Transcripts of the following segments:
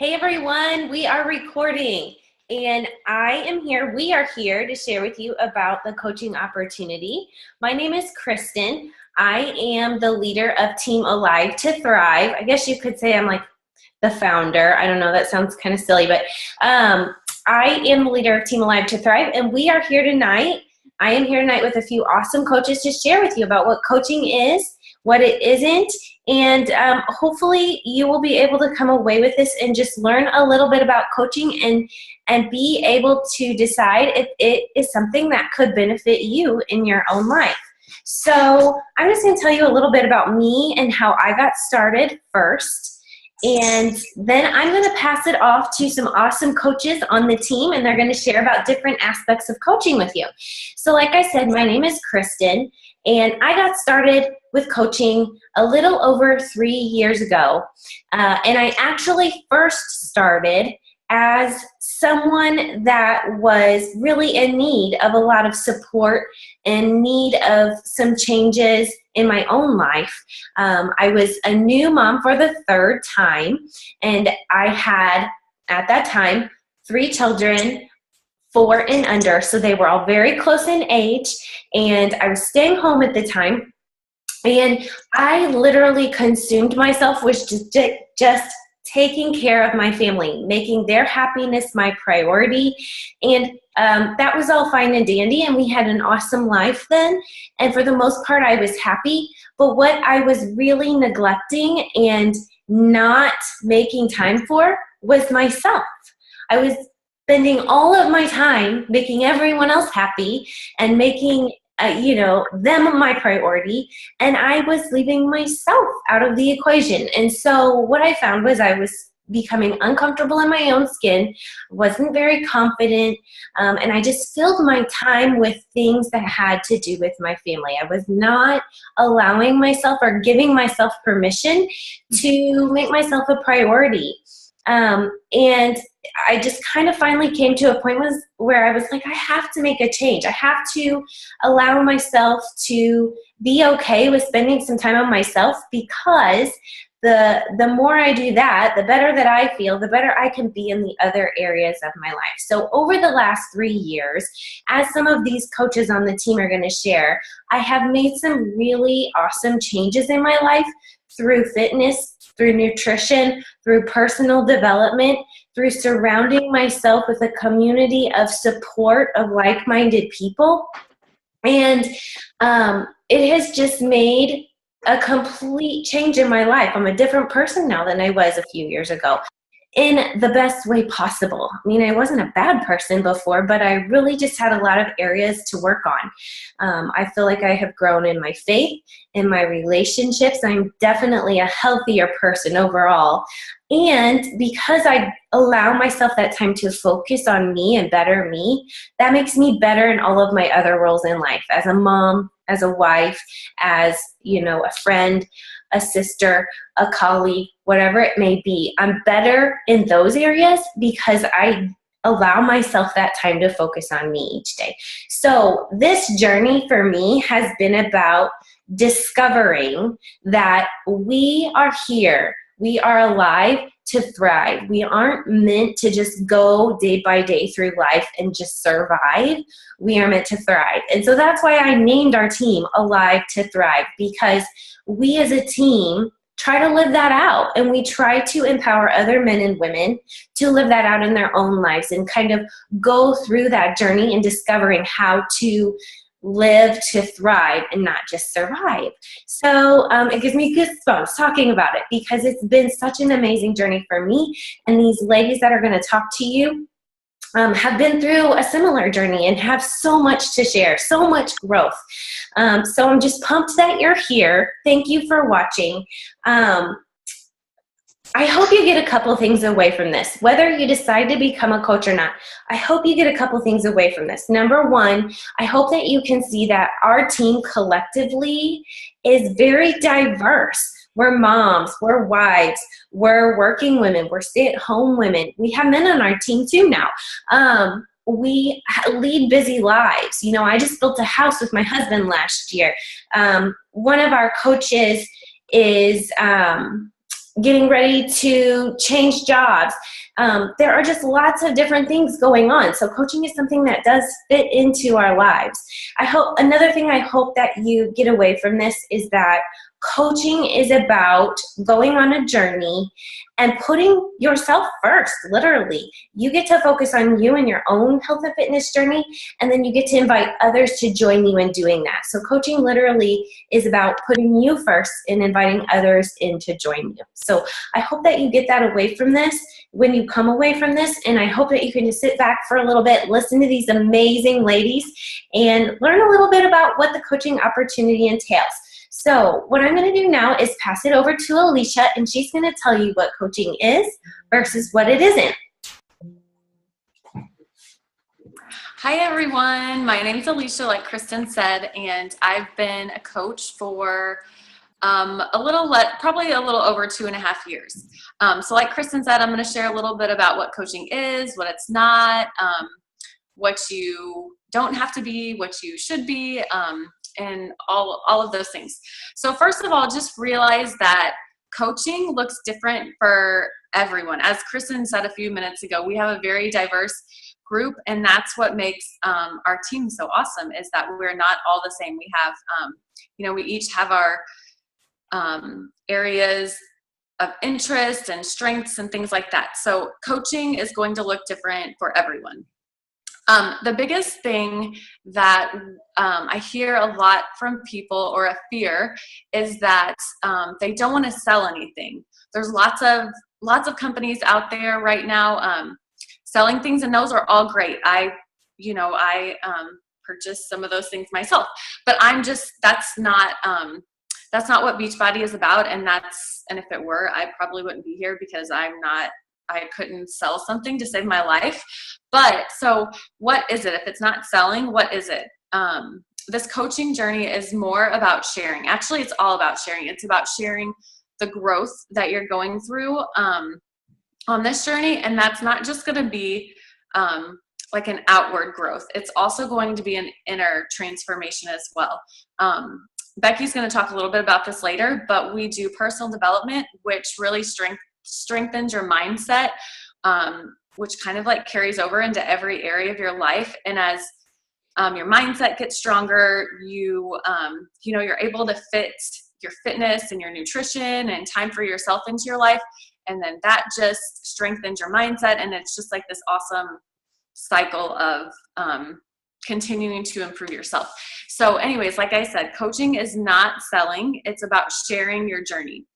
Hey everyone, we are recording and we are here to share with you about the coaching opportunity. My name is Kristen. I am the leader of Team Alive to Thrive. I guess you could say I'm like the founder. I don't know, that sounds kind of silly, but I am the leader of Team Alive to Thrive, and we are here tonight. I am here tonight with a few awesome coaches to share with you about what coaching is, what it isn't, and hopefully you will be able to come away with this and just learn a little bit about coaching and be able to decide if it is something that could benefit you in your own life. So I'm just going to tell you a little bit about me and how I got started first. And then I'm going to pass it off to some awesome coaches on the team, and they're going to share about different aspects of coaching with you. So like I said, my name is Kristen, and I got started with coaching a little over 3 years ago. And I actually first started as someone that was really in need of a lot of support and need of some changes in my own life. I was a new mom for the third time, and I had, at that time, 3 children, 4 and under, so they were all very close in age, and I was staying home at the time, and I literally consumed myself with just taking care of my family, making their happiness my priority, and that was all fine and dandy, and we had an awesome life then, and for the most part I was happy. But what I was really neglecting and not making time for was myself. I was spending all of my time making everyone else happy and making them my priority, and I was leaving myself out of the equation. And so what I found was I was becoming uncomfortable in my own skin, wasn't very confident, and I just filled my time with things that had to do with my family. I was not allowing myself or giving myself permission to make myself a priority. And I just kind of finally came to a point where I was like, I have to make a change. I have to allow myself to be okay with spending some time on myself, because the more I do that, the better that I feel, the better I can be in the other areas of my life. So over the last 3 years, as some of these coaches on the team are going to share, I have made some really awesome changes in my life through fitness, through nutrition, through personal development, through surrounding myself with a community of support of like-minded people. And it has just made a complete change in my life. I'm a different person now than I was a few years ago, in the best way possible. I mean, I wasn't a bad person before, but I really just had a lot of areas to work on. I feel like I have grown in my faith, in my relationships. I'm definitely a healthier person overall. And because I allow myself that time to focus on me and better me, that makes me better in all of my other roles in life, as a mom, as a wife, as, a friend, a sister, a colleague, whatever it may be. I'm better in those areas because I allow myself that time to focus on me each day. So this journey for me has been about discovering that we are here. We are alive to thrive. We aren't meant to just go day by day through life and just survive. We are meant to thrive. And so that's why I named our team Alive to Thrive, because we as a team try to live that out, and we try to empower other men and women to live that out in their own lives and kind of go through that journey in discovering how to live to thrive and not just survive. So it gives me goosebumps talking about it, because it's been such an amazing journey for me, and these ladies that are going to talk to you have been through a similar journey and have so much to share, so much growth. So I'm just pumped that you're here. Thank you for watching. I hope you get a couple things away from this. Whether you decide to become a coach or not, I hope you get a couple things away from this. Number one, I hope that you can see that our team collectively is very diverse. We're moms, we're wives, we're working women, we're stay-at-home women. We have men on our team too now. We lead busy lives. I just built a house with my husband last year. One of our coaches is getting ready to change jobs. There are just lots of different things going on. So coaching is something that does fit into our lives. Another thing I hope that you get away from this is that coaching is about going on a journey and putting yourself first, literally. You get to focus on you and your own health and fitness journey, and then you get to invite others to join you in doing that. So coaching literally is about putting you first and inviting others in to join you. So I hope that you get that away from this when you come away from this, and I hope that you can just sit back for a little bit, listen to these amazing ladies, and learn a little bit about what the coaching opportunity entails. So what I'm going to do now is pass it over to Alicia, and she's going to tell you what coaching is versus what it isn't. Hi everyone, my name is Alicia, like Kristen said, and I've been a coach for probably a little over 2.5 years. So like Kristen said, I'm going to share a little bit about what coaching is, what it's not, what you don't have to be, what you should be, and all of those things. So first of all, just realize that coaching looks different for everyone. As Kristen said a few minutes ago, we have a very diverse group, and that's what makes our team so awesome, is that we're not all the same. We have, we each have our areas of interest and strengths and things like that. So coaching is going to look different for everyone. The biggest thing that I hear a lot from people, or a fear, is that they don't want to sell anything. There's lots of companies out there right now selling things, and those are all great. I purchased some of those things myself, but that's not what Beachbody is about. And if it were, I probably wouldn't be here, because I couldn't sell something to save my life. But so what is it? If it's not selling, what is it? This coaching journey is more about sharing. Actually, it's all about sharing. It's about sharing the growth that you're going through on this journey. And that's not just going to be like an outward growth. It's also going to be an inner transformation as well. Becky's going to talk a little bit about this later, but we do personal development, which really strengthens your mindset, which kind of like carries over into every area of your life. And as your mindset gets stronger, you're able to fit your fitness and your nutrition and time for yourself into your life. And then that just strengthens your mindset. And it's just like this awesome cycle of continuing to improve yourself. So anyways, like I said, coaching is not selling. It's about sharing your journey.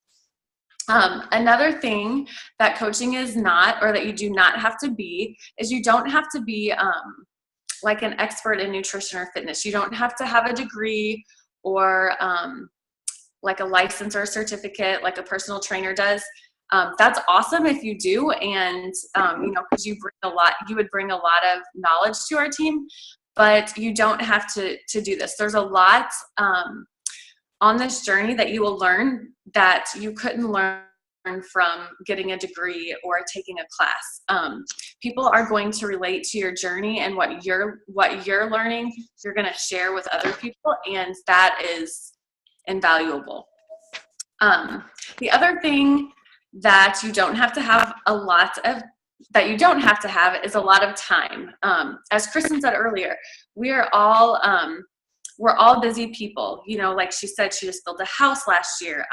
Another thing that coaching is not, or that you do not have to be, is you don't have to be like an expert in nutrition or fitness. You don't have to have a degree or like a license or a certificate like a personal trainer does. That's awesome if you do, and because you would bring a lot of knowledge to our team, but you don't have to do this. There's a lot on this journey that you will learn that you couldn't learn from getting a degree or taking a class. People are going to relate to your journey, and what you're learning, you're going to share with other people, and that is invaluable. The other thing that you don't have to have is a lot of time. As Kristen said earlier, we're all busy people. Like she said, she just built a house last year.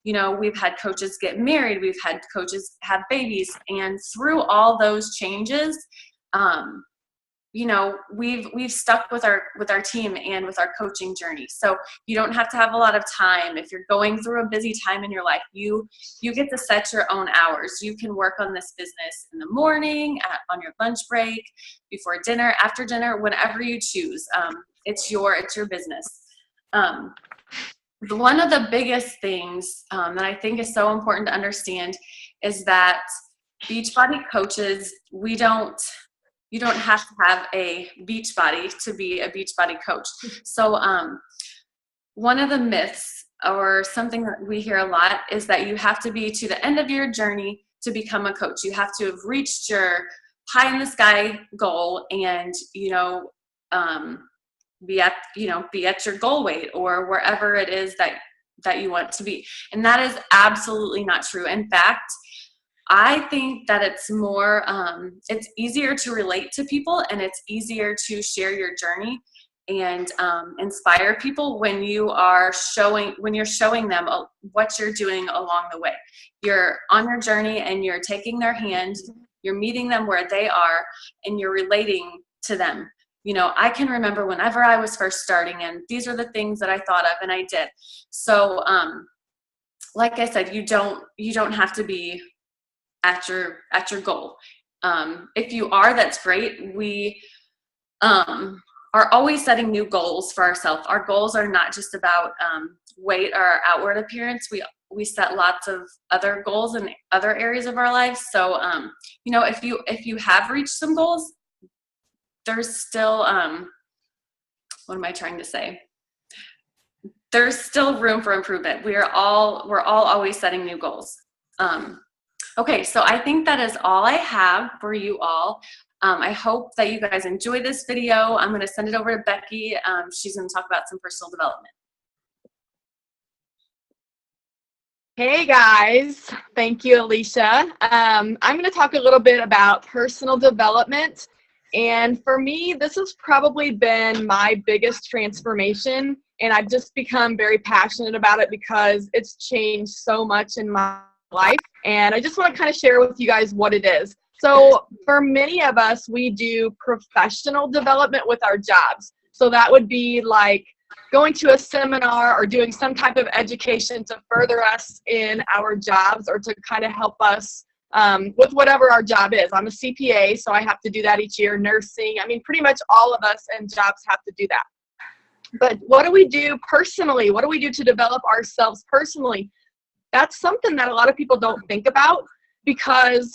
We've had coaches get married, we've had coaches have babies, and through all those changes, we've stuck with our team and with our coaching journey. So you don't have to have a lot of time. If you're going through a busy time in your life, you get to set your own hours. You can work on this business in the morning, on your lunch break, before dinner, after dinner, whenever you choose. It's your business. One of the biggest things that I think is so important to understand is that Beachbody coaches, you don't have to have a Beachbody to be a Beachbody coach. So one of the myths, or something that we hear a lot, is that you have to be to the end of your journey to become a coach. You have to have reached your pie in the sky goal and be at your goal weight, or wherever it is that that you want to be. And that is absolutely not true. In fact, I think that it's more, it's easier to relate to people, and it's easier to share your journey and inspire people when you're showing them what you're doing along the way. You're on your journey and you're taking their hand, you're meeting them where they are, and you're relating to them. You know, I can remember whenever I was first starting, and these are the things that I thought of and I did. So, like I said, you don't have to be at your goal. If you are, that's great. We are always setting new goals for ourselves. Our goals are not just about weight or our outward appearance. We set lots of other goals in other areas of our lives. So, you know, if you have reached some goals, there's still, what am I trying to say? There's still room for improvement. We're all always setting new goals. Okay, so I think that is all I have for you all. I hope that you guys enjoy this video. I'm going to send it over to Becky. She's going to talk about some personal development. Hey guys, thank you, Alicia. I'm going to talk a little bit about personal development. And for me, this has probably been my biggest transformation. And I've just become very passionate about it because it's changed so much in my life. And I just want to kind of share with you guys what it is. So for many of us, we do professional development with our jobs. So that would be like going to a seminar or doing some type of education to further us in our jobs or to kind of help us with whatever our job is. I'm a CPA, so I have to do that each year. Nursing, I mean, pretty much all of us in jobs have to do that. But what do we do personally? What do we do to develop ourselves personally? That's something that a lot of people don't think about because,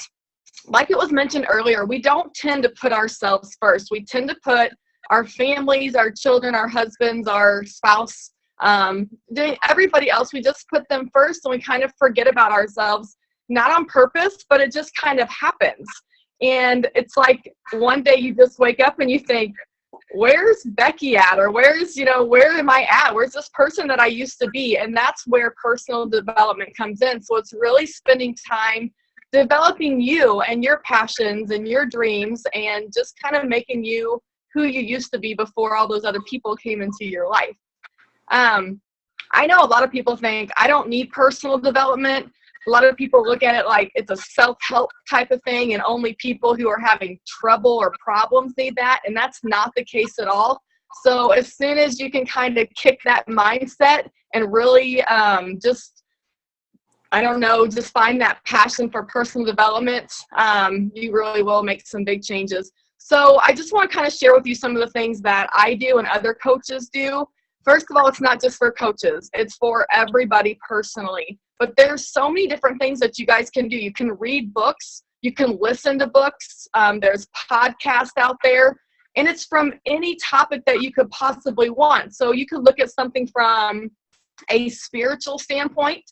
like it was mentioned earlier, we don't tend to put ourselves first. We tend to put our families, our children, our husbands, our spouse, everybody else. We just put them first and we kind of forget about ourselves, not on purpose, but it just kind of happens. And it's like one day you just wake up and you think, where's Becky at? Or where am I at? Where's this person that I used to be? And that's where personal development comes in. So it's really spending time developing you and your passions and your dreams and just kind of making you who you used to be before all those other people came into your life. I know a lot of people think I don't need personal development. A lot of people look at it like it's a self-help type of thing and only people who are having trouble or problems need that. And that's not the case at all. So as soon as you can kind of kick that mindset and really just find that passion for personal development, you really will make some big changes. So I just want to kind of share with you some of the things that I do and other coaches do. First of all, it's not just for coaches. It's for everybody personally. But there's so many different things that you guys can do. You can read books. You can listen to books. There's podcasts out there. And it's from any topic that you could possibly want. So you could look at something from a spiritual standpoint.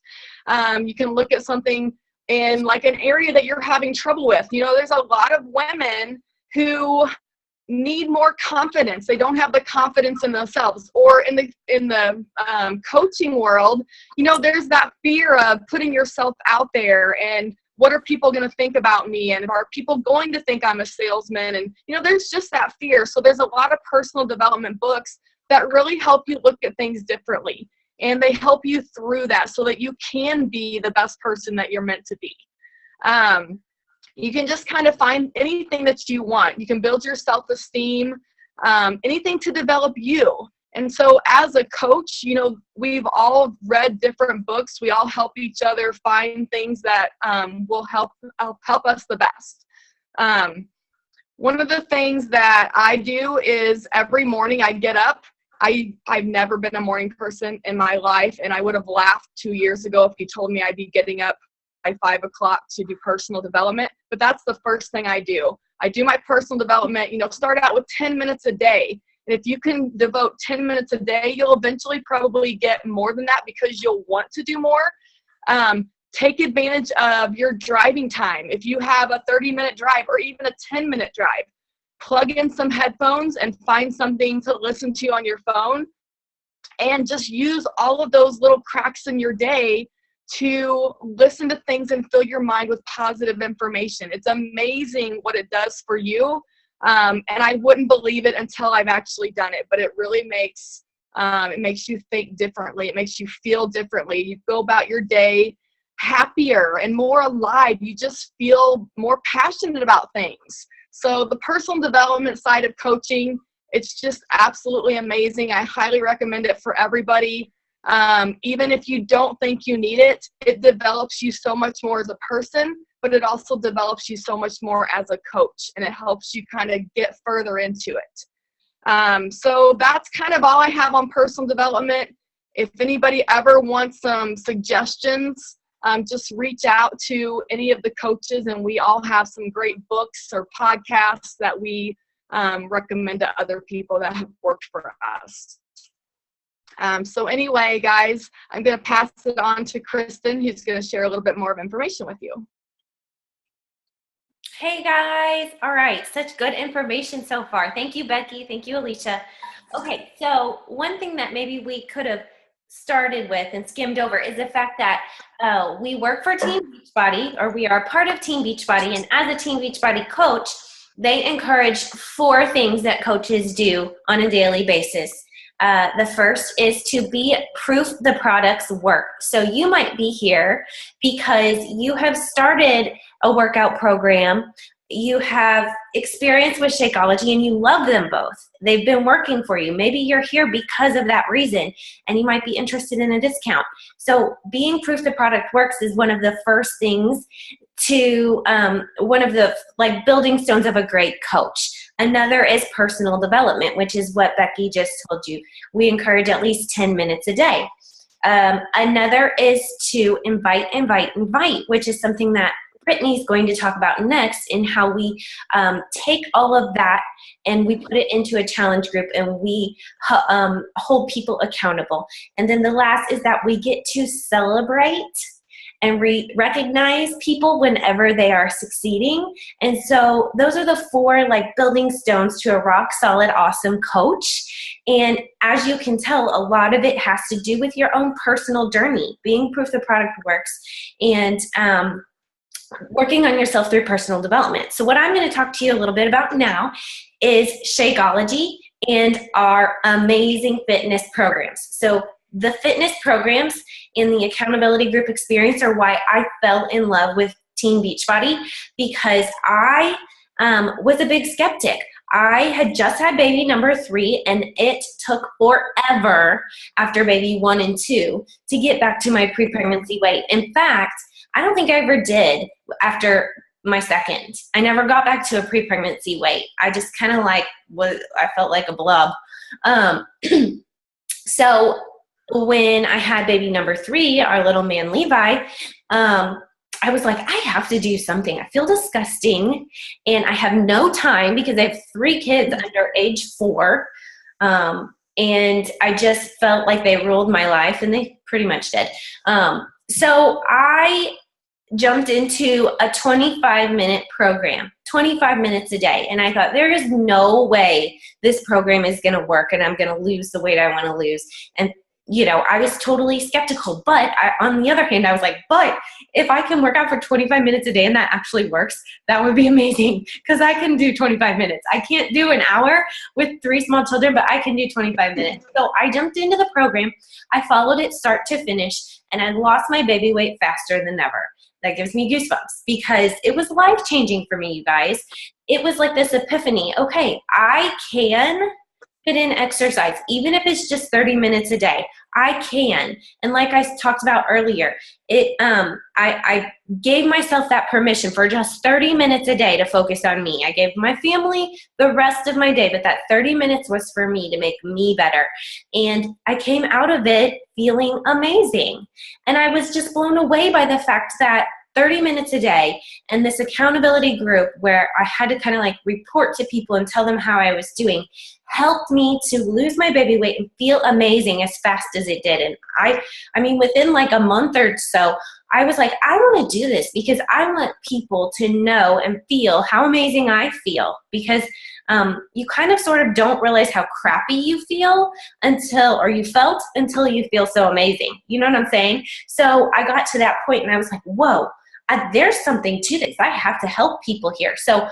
You can look at something in like an area that you're having trouble with. You know, there's a lot of women who need more confidence. They don't have the confidence in themselves. Or in the coaching world, you know, there's that fear of putting yourself out there and what are people going to think about me? And are people going to think I'm a salesman? And, you know, there's just that fear. So there's a lot of personal development books that really help you look at things differently. And they help you through that so that you can be the best person that you're meant to be. You can just kind of find anything that you want. You can build your self-esteem, anything to develop you. And so as a coach, you know, we've all read different books. We all help each other find things that will help us the best. One of the things that I do is every morning I get up. I've never been a morning person in my life, and I would have laughed 2 years ago if you told me I'd be getting up by 5 o'clock to do personal development, but that's the first thing I do. I do my personal development, you know, start out with 10 minutes a day. And if you can devote 10 minutes a day, you'll eventually probably get more than that because you'll want to do more. Take advantage of your driving time. If you have a 30-minute drive or even a 10-minute drive, plug in some headphones and find something to listen to on your phone. and just use all of those little cracks in your day to listen to things and fill your mind with positive information. It's amazing what it does for you. And I wouldn't believe it until I've actually done it, but it really makes you think differently. It makes you feel differently. You go about your day happier and more alive. You just feel more passionate about things. So the personal development side of coaching, it's just absolutely amazing. I highly recommend it for everybody. Even if you don't think you need it, it develops you so much more as a person, but it also develops you so much more as a coach, and it helps you kind of get further into it. So that's kind of all I have on personal development. If anybody ever wants some suggestions, just reach out to any of the coaches, and we all have some great books or podcasts that we recommend to other people that have worked for us. So anyway, guys, I'm going to pass it on to Kristen, who's going to share a little bit more of information with you. Hey guys. All right. Such good information so far. Thank you, Becky. Thank you, Alicia. Okay. So one thing that maybe we could have started with and skimmed over is the fact that we work for Team Beachbody, or we are part of Team Beachbody. And as a Team Beachbody coach, they encourage 4 things that coaches do on a daily basis. The first is to be proof the products work. So you might be here because you have started a workout program, you have experience with Shakeology, and you love them both. They've been working for you. Maybe you're here because of that reason, and you might be interested in a discount. So being proof the product works is one of the first things to one of the building stones of a great coach. Another is personal development, which is what Becky just told you. We encourage at least 10 minutes a day. Another is to invite, which is something that Brittany's going to talk about next, in how we take all of that and we put it into a challenge group, and we hold people accountable. And then the last is that we get to celebrate and recognize people whenever they are succeeding. And so those are the 4 building stones to a rock solid, awesome coach. And as you can tell, a lot of it has to do with your own personal journey, being proof the product works, and working on yourself through personal development. So what I'm going to talk to you a little bit about now is Shakeology and our amazing fitness programs. So the fitness programs in the accountability group experience are why I fell in love with Team Beachbody, because I was a big skeptic. I had just had baby number 3, and it took forever after baby 1 and 2 to get back to my pre-pregnancy weight. In fact, I don't think I ever did after my second. I never got back to a pre-pregnancy weight. I just kind of I felt like a blob. So when I had baby number 3, our little man Levi, I was like, I have to do something. I feel disgusting, and I have no time because I have 3 kids under age 4. And I just felt like they ruled my life, and they pretty much did. So I jumped into a 25-minute program, 25 minutes a day. And I thought, there is no way this program is going to work and I'm going to lose the weight I want to lose. And, I was totally skeptical. But on the other hand, I was like, but if I can work out for 25 minutes a day and that actually works, that would be amazing, because I can do 25 minutes. I can't do an hour with 3 small children, but I can do 25 minutes. So I jumped into the program. I followed it start to finish, and I lost my baby weight faster than ever. That gives me goosebumps because it was life-changing for me, you guys. It was like this epiphany. Okay, I can fit in exercise, even if it's just 30 minutes a day. I can. And like I talked about earlier, I gave myself that permission for just 30 minutes a day to focus on me. I gave my family the rest of my day, but that 30 minutes was for me to make me better. And I came out of it feeling amazing. And I was just blown away by the fact that 30 minutes a day and this accountability group where I had to kind of report to people and tell them how I was doing helped me to lose my baby weight and feel amazing as fast as it did. And I mean, within like a month or so, I was like, I want to do this because I want people to know and feel how amazing I feel, because you kind of sort of don't realize how crappy you feel or you felt until you feel so amazing. You know what I'm saying? So I got to that point and I was like, whoa, there's something to this. I have to help people here. So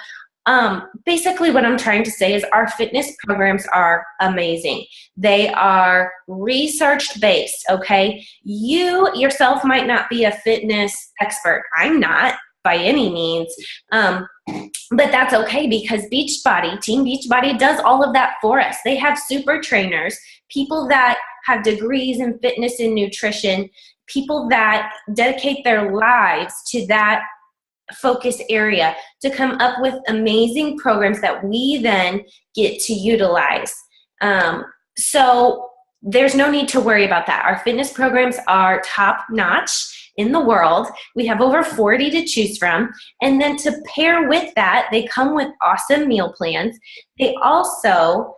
basically what I'm trying to say is our fitness programs are amazing. They are research based, okay? You yourself might not be a fitness expert. I'm not by any means. But that's okay, because Beachbody, Team Beachbody does all of that for us. They have super trainers, people that have degrees in fitness and nutrition, people that dedicate their lives to that focus area to come up with amazing programs that we then get to utilize. So there's no need to worry about that. Our fitness programs are top notch in the world. We have over 40 to choose from. And then to pair with that, they come with awesome meal plans. They also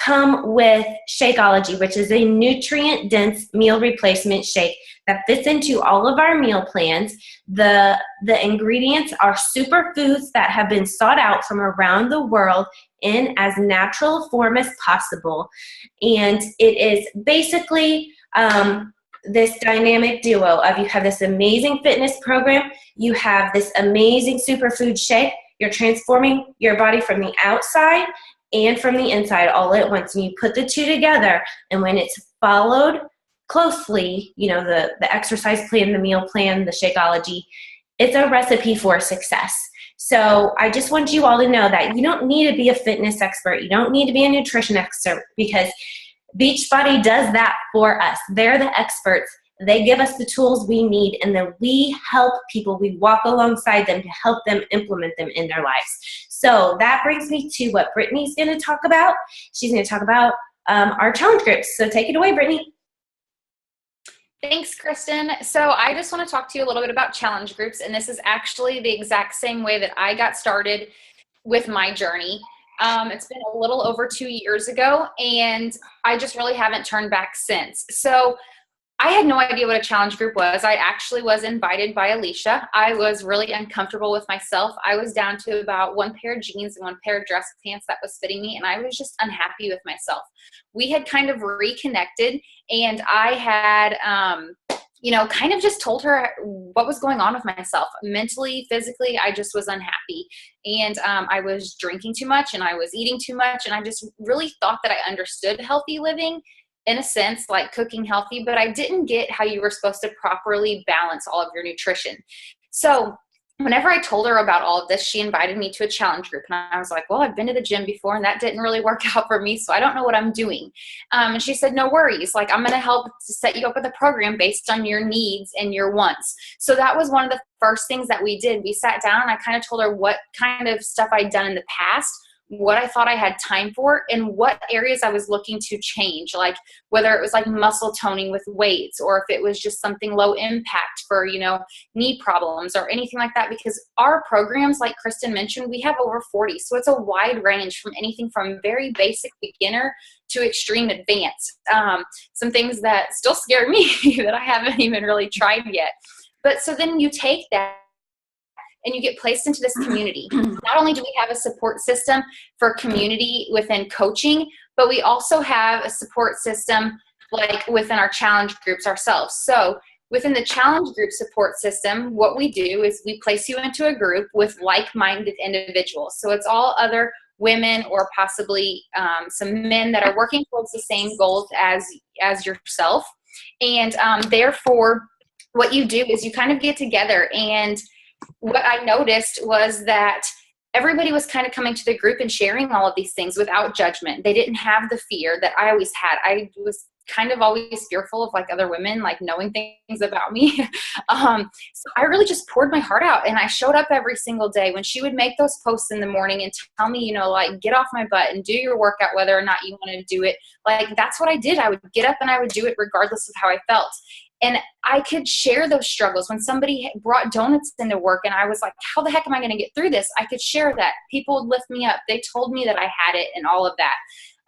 come with Shakeology, which is a nutrient-dense meal replacement shake that fits into all of our meal plans. The ingredients are superfoods that have been sought out from around the world in as natural form as possible. And it is basically this dynamic duo of, you have this amazing fitness program, you have this amazing superfood shake, you're transforming your body from the outside and from the inside all at once. And you put the two together, and when it's followed closely, you know, the exercise plan, the meal plan, the Shakeology, it's a recipe for success. So I just want you all to know that you don't need to be a fitness expert. You don't need to be a nutrition expert, because Beachbody does that for us. They're the experts. They give us the tools we need, and then we help people. We walk alongside them to help them implement them in their lives. So that brings me to what Brittany's going to talk about. She's going to talk about our challenge groups. So take it away, Brittany. Thanks, Kristen. So I just want to talk to you a little bit about challenge groups, and this is actually the exact same way that I got started with my journey. It's been a little over 2 years ago, and I just really haven't turned back since. So I had no idea what a challenge group was. I actually was invited by Alicia. I was really uncomfortable with myself. I was down to about one pair of jeans and one pair of dress pants that was fitting me, and I was just unhappy with myself. We had kind of reconnected, and I had, kind of just told her what was going on with myself. Mentally, physically, I just was unhappy. And I was drinking too much, and I was eating too much, and I just really thought that I understood healthy living, in a sense, like cooking healthy, but I didn't get how you were supposed to properly balance all of your nutrition. So whenever I told her about all of this, she invited me to a challenge group. And I was like, well, I've been to the gym before, and that didn't really work out for me, so I don't know what I'm doing. And she said, no worries. Like, I'm going to help to set you up with a program based on your needs and your wants. So that was one of the first things that we did. We sat down, and I kind of told her what kind of stuff I'd done in the past, what I thought I had time for, and what areas I was looking to change, like whether it was like muscle toning with weights, or if it was just something low impact for, knee problems or anything like that. Because our programs, like Kristen mentioned, we have over 40. So it's a wide range from anything from very basic beginner to extreme advanced. Some things that still scare me that I haven't even really tried yet. But so then you take that and you get placed into this community. Not only do we have a support system for community within coaching, but we also have a support system like within our challenge groups ourselves. So within the challenge group support system, what we do is we place you into a group with like-minded individuals. So it's all other women, or possibly some men that are working towards the same goals as yourself. And therefore, what you do is you kind of get together, and what I noticed was that everybody was kind of coming to the group and sharing all of these things without judgment. They didn't have the fear that I always had. I was kind of always fearful of like other women, like knowing things about me. So I really just poured my heart out, and I showed up every single day. When she would make those posts in the morning and tell me, like, get off my butt and do your workout, whether or not you want to do it. Like, that's what I did. I would get up and I would do it regardless of how I felt. And I could share those struggles. When somebody brought donuts into work and I was like, how the heck am I going to get through this? I could share that. People would lift me up. They told me that I had it and all of that,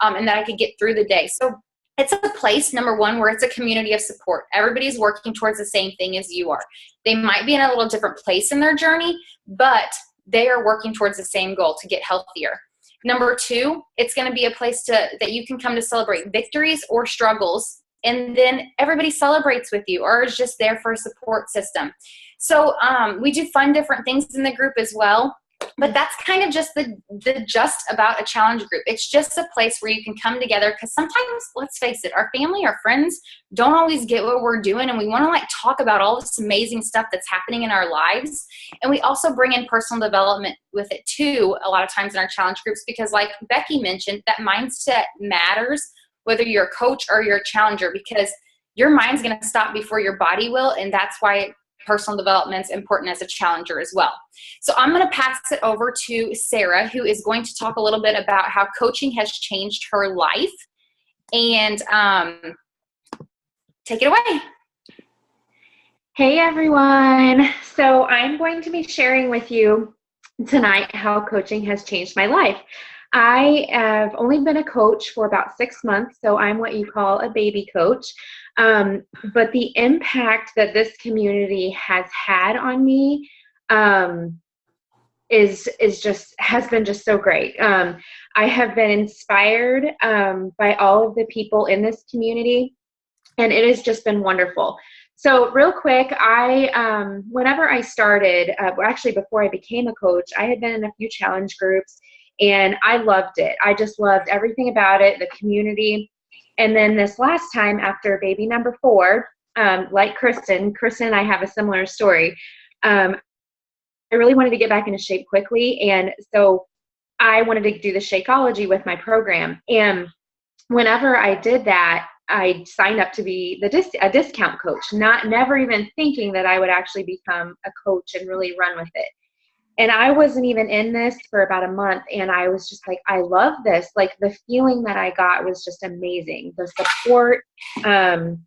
and that I could get through the day. So it's a place, number one, where it's a community of support. Everybody's working towards the same thing as you are. They might be in a little different place in their journey, but they are working towards the same goal, to get healthier. Number two, it's going to be a place that you can come to celebrate victories or struggles, and then everybody celebrates with you or is just there for a support system. So we do fun different things in the group as well. But that's kind of just the just about a challenge group. It's just a place where you can come together, because sometimes, let's face it, our family, our friends don't always get what we're doing, and we want to like talk about all this amazing stuff that's happening in our lives. And we also bring in personal development with it too, a lot of times in our challenge groups, because like Becky mentioned, that mindset matters whether you're a coach or you're a challenger, because your mind's going to stop before your body will, and that's why personal development is important as a challenger as well. So I'm going to pass it over to Sarah, who is going to talk a little bit about how coaching has changed her life. And take it away. Hey everyone. So I'm going to be sharing with you tonight how coaching has changed my life. I have only been a coach for about 6 months, so I'm what you call a baby coach. But the impact that this community has had on me has been just so great. I have been inspired by all of the people in this community, and it has just been wonderful. So real quick, whenever I started, actually before I became a coach, I had been in a few challenge groups, and I loved it. I just loved everything about it, the community. And then this last time, after baby number 4, like Kristen and I have a similar story. I really wanted to get back into shape quickly, and so I wanted to do the Shakeology with my program. And whenever I did that, I signed up to be a discount coach, never even thinking that I would actually become a coach and really run with it. And I wasn't even in this for about a month, and I was just like, I love this. Like, the feeling that I got was just amazing. The support, I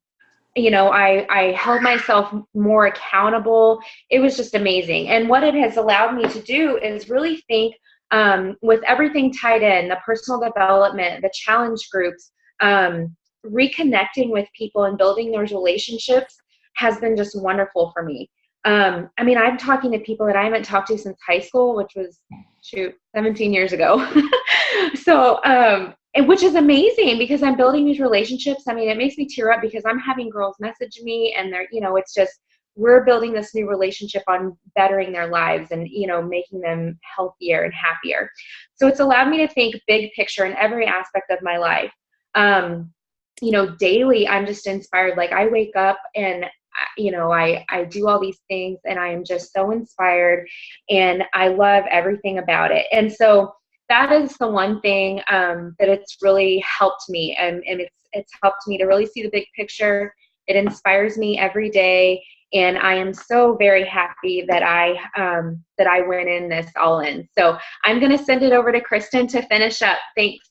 held myself more accountable. It was just amazing. And what it has allowed me to do is really think, with everything tied in, the personal development, the challenge groups, reconnecting with people and building those relationships has been just wonderful for me. I'm talking to people that I haven't talked to since high school, which was 17 years ago. So, which is amazing, because I'm building these relationships. It makes me tear up, because I'm having girls message me, and they're, it's just, we're building this new relationship on bettering their lives and, making them healthier and happier. So it's allowed me to think big picture in every aspect of my life. Daily, I'm just inspired. Like, I wake up and I do all these things, and I am just so inspired, and I love everything about it. And so that is the one thing that it's really helped me, and it's helped me to really see the big picture. It inspires me every day, and I am so very happy that I went in this all in. So I'm going to send it over to Kristen to finish up. Thanks.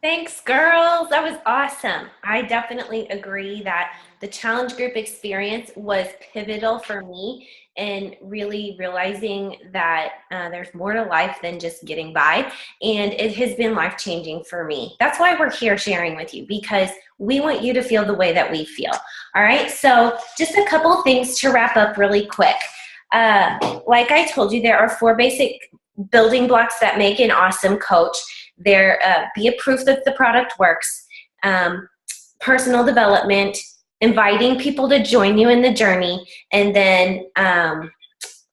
Thanks, girls. That was awesome. I definitely agree that the challenge group experience was pivotal for me in really realizing that there's more to life than just getting by, and it has been life-changing for me. That's why we're here sharing with you, because we want you to feel the way that we feel. All right, so just a couple things to wrap up really quick. Like I told you, there are 4 basic building blocks that make an awesome coach. There, be a proof that the product works, personal development, inviting people to join you in the journey, and then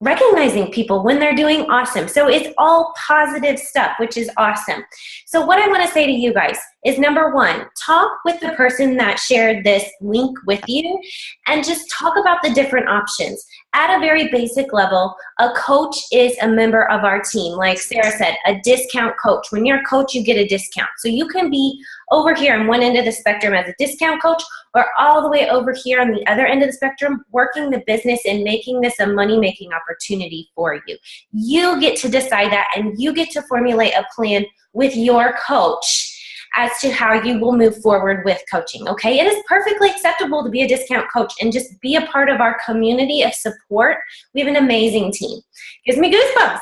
recognizing people when they're doing awesome. So it's all positive stuff, which is awesome. So what I want to say to you guys is, number 1, talk with the person that shared this link with you, and just talk about the different options. At a very basic level, a coach is a member of our team. Like Sarah said, a discount coach. When you're a coach, you get a discount. So you can be over here on one end of the spectrum as a discount coach, or all the way over here on the other end of the spectrum, working the business and making this a money-making opportunity for you. You get to decide that, and you get to formulate a plan with your coach. as to how you will move forward with coaching, okay? It is perfectly acceptable to be a discount coach and just be a part of our community of support. We have an amazing team. Gives me goosebumps.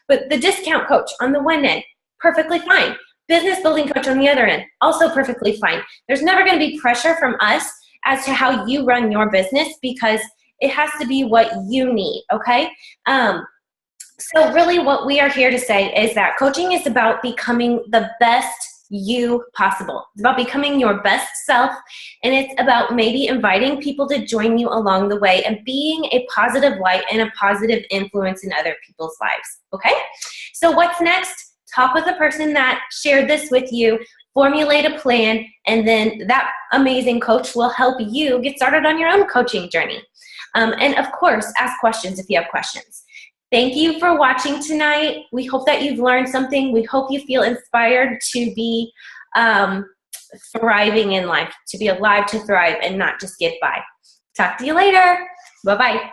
But the discount coach on the one end, perfectly fine. Business building coach on the other end, also perfectly fine. There's never going to be pressure from us as to how you run your business because it has to be what you need, okay? So really what we are here to say is that coaching is about becoming the best you possible. It's about becoming your best self, and it's about maybe inviting people to join you along the way and being a positive light and a positive influence in other people's lives, okay? So what's next? Talk with the person that shared this with you, formulate a plan, and then that amazing coach will help you get started on your own coaching journey. And of course, ask questions if you have questions. Thank you for watching tonight. We hope that you've learned something. We hope you feel inspired to be thriving in life, to be alive to thrive and not just get by. Talk to you later. Bye-bye.